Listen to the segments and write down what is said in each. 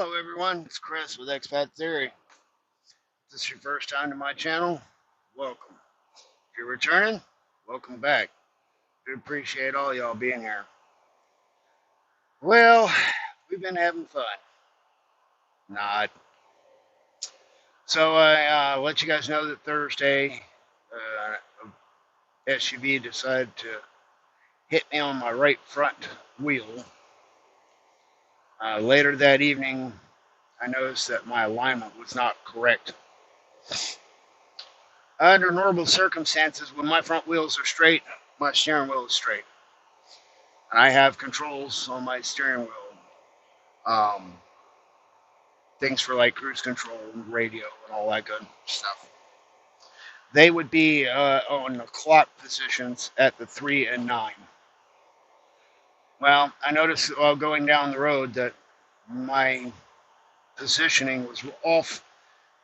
Hello everyone, it's Chris with Expat Theory. If this is your first time to my channel, welcome. If you're returning, welcome back. I appreciate all y'all being here. Well, we've been having fun. Not. So I let you guys know that Thursday, a SUV decided to hit me on my right front wheel. Later that evening, I noticed that my alignment was not correct. Under normal circumstances, when my front wheels are straight, my steering wheel is straight. And I have controls on my steering wheel. Things for like cruise control and radio and all that good stuff. They would be on the clock positions at the 3 and 9. Well, I noticed while going down the road that my positioning was off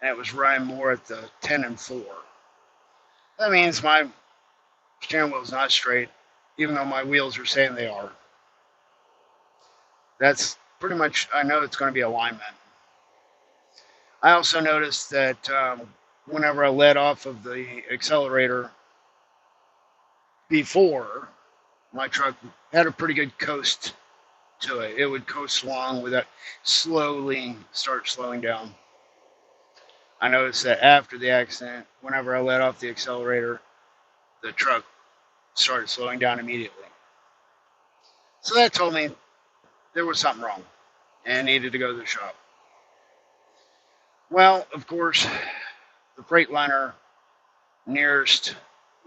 and it was running more at the 10 and 4. That means my steering wheel is not straight, even though my wheels are saying they are. That's pretty much, I know it's going to be alignment. I also noticed that whenever I let off of the accelerator before, my truck had a pretty good coast to it. It would coast along without slowly start slowing down. I noticed that after the accident, whenever I let off the accelerator, the truck started slowing down immediately. So that told me there was something wrong and needed to go to the shop. Well, of course, the Freightliner nearest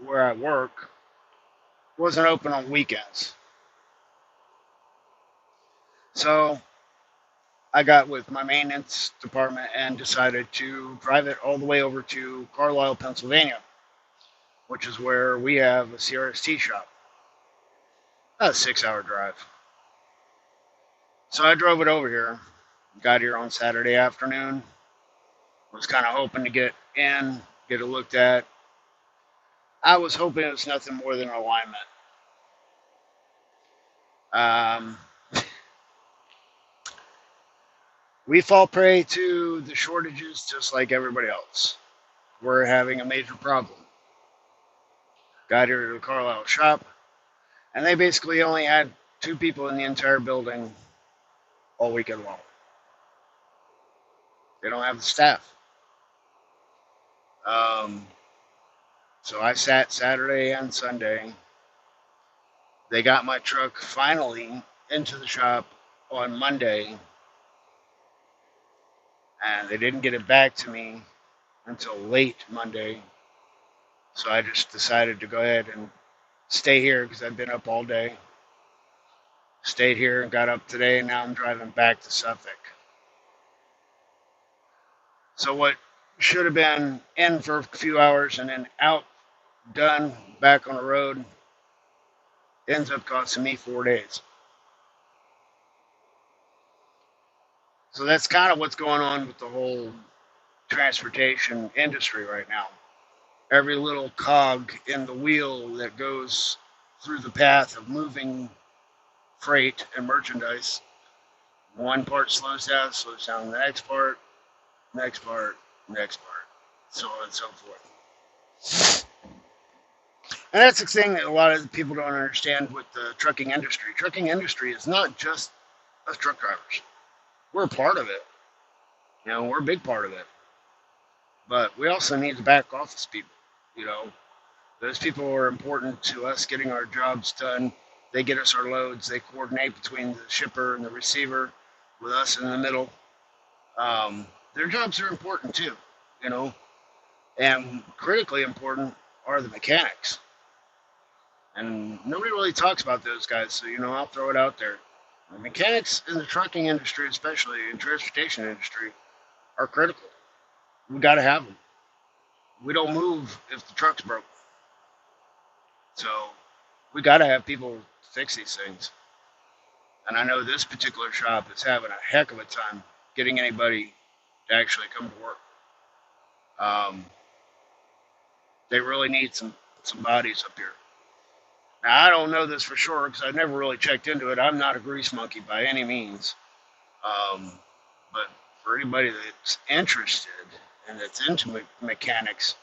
where I work wasn't open on weekends. So I got with my maintenance department and decided to drive it all the way over to Carlisle, Pennsylvania, which is where we have a CRST shop. About a 6-hour drive. So I drove it over here, got here on Saturday afternoon, was kind of hoping to get in, get it looked at. I was hoping it was nothing more than alignment. We fall prey to the shortages just like everybody else. We're having a major problem. Got here to the Carlisle shop, and they basically only had 2 people in the entire building all weekend long. They don't have the staff. So I sat Saturday and Sunday. They got my truck finally into the shop on Monday, and they didn't get it back to me until late Monday. So I just decided to go ahead and stay here because I've been up all day. Stayed here and got up today, and now I'm driving back to Suffolk. So what should have been in for a few hours and then out, done, back on the road, ends up costing me 4 days. So that's kind of what's going on with the whole transportation industry right now. Every little cog in the wheel that goes through the path of moving freight and merchandise, one part slows down the next part, so on and so forth. And that's the thing that a lot of people don't understand with the trucking industry. Trucking industry is not just us truck drivers. We're a part of it. We're a big part of it. But we also need the back office people. Those people are important to us getting our jobs done. They get us our loads. They coordinate between the shipper and the receiver with us in the middle. Their jobs are important too, and critically important are the mechanics. And nobody really talks about those guys, so I'll throw it out there. The mechanics in the trucking industry, especially in transportation industry, are critical. We got to have them. We don't move if the truck's broke. So we got to have people fix these things. And I know this particular shop is having a heck of a time getting anybody to actually come to work. They really need some bodies up here. Now, I don't know this for sure because I've never really checked into it. I'm not a grease monkey by any means. But for anybody that's interested and that's into mechanics,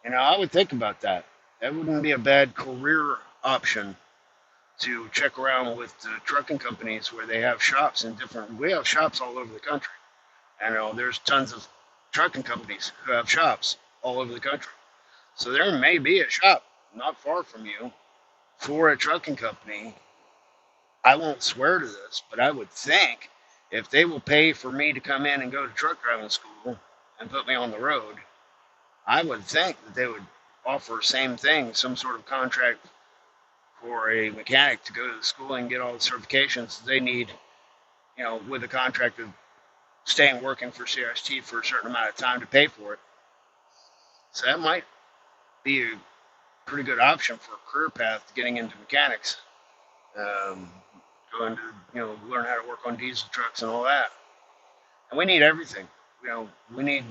I would think about that. That wouldn't be a bad career option to check around with the trucking companies where they have shops in different. We have shops all over the country. And there's tons of trucking companies who have shops all over the country. So there may be a shop not far from you for a trucking company. I won't swear to this, but I would think if they will pay for me to come in and go to truck driving school and put me on the road, I would think that they would offer same thing, some sort of contract for a mechanic to go to the school and get all the certifications they need, with a contract of staying working for CST for a certain amount of time to pay for it. So that might be a pretty good option for a career path to getting into mechanics. Going to, learn how to work on diesel trucks and all that. And we need everything. We need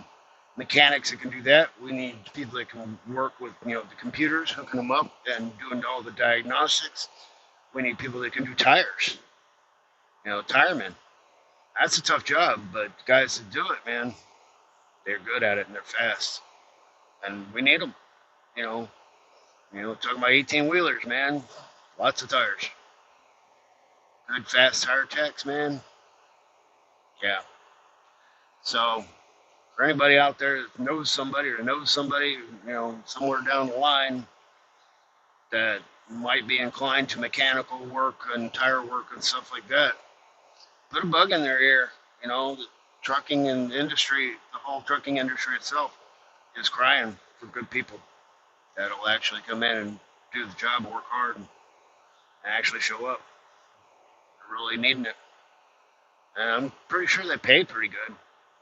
mechanics that can do that. We need people that can work with, the computers, hooking them up and doing all the diagnostics. We need people that can do tires, tiremen. That's a tough job, but guys that do it, man, they're good at it and they're fast. And we need them, talking about 18-wheelers, man, lots of tires. Good fast tire techs, man. Yeah. So for anybody out there that knows somebody or knows somebody, somewhere down the line that might be inclined to mechanical work and tire work and stuff like that, put a bug in their ear. The trucking and industry, the whole trucking industry itself is crying for good people that'll actually come in and do the job, work hard, and actually show up. They're really needing it. And I'm pretty sure they pay pretty good.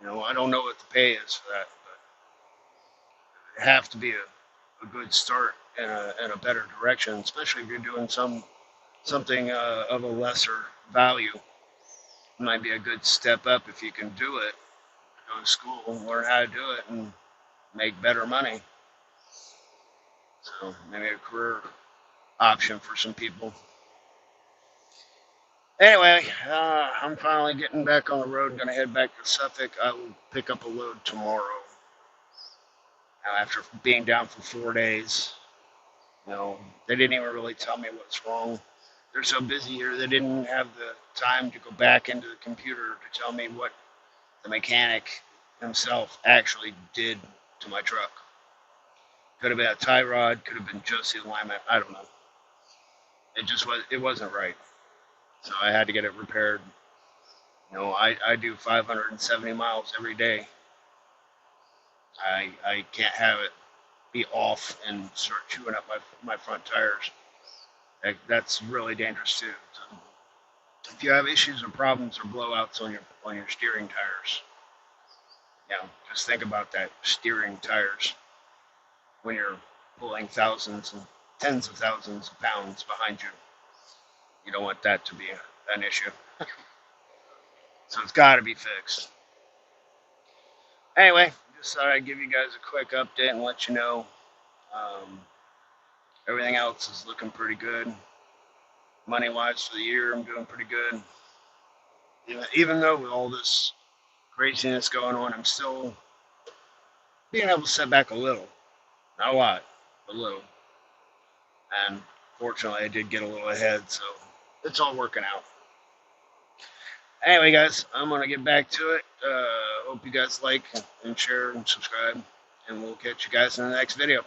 I don't know what the pay is for that, but it have to be a good start and a better direction, especially if you're doing something of a lesser value. It might be a good step up if you can do it. Go to school and learn how to do it and make better money. So maybe a career option for some people. Anyway, I'm finally getting back on the road. Going to head back to Suffolk. I will pick up a load tomorrow. After being down for 4 days, they didn't even really tell me what's wrong. They're so busy here, they didn't have the time to go back into the computer to tell me what the mechanic himself actually did to my truck. Could have been a tie rod, could have been just the alignment. I don't know. It wasn't right. So I had to get it repaired. I do 570 miles every day. I can't have it be off and start chewing up my front tires. That's really dangerous too. So if you have issues or problems or blowouts on your steering tires, just think about that, steering tires, when you're pulling thousands and tens of thousands of pounds behind you. You don't want that to be an issue. So it's got to be fixed. Anyway, just thought I'd give you guys a quick update and let you know. Everything else is looking pretty good. Money-wise for the year, I'm doing pretty good. Even though with all this craziness going on, I'm still being able to set back a little. Not a lot, but a little. And fortunately, I did get a little ahead, so it's all working out. Anyway, guys, I'm going to get back to it. Hope you guys like and share and subscribe, and we'll catch you guys in the next video.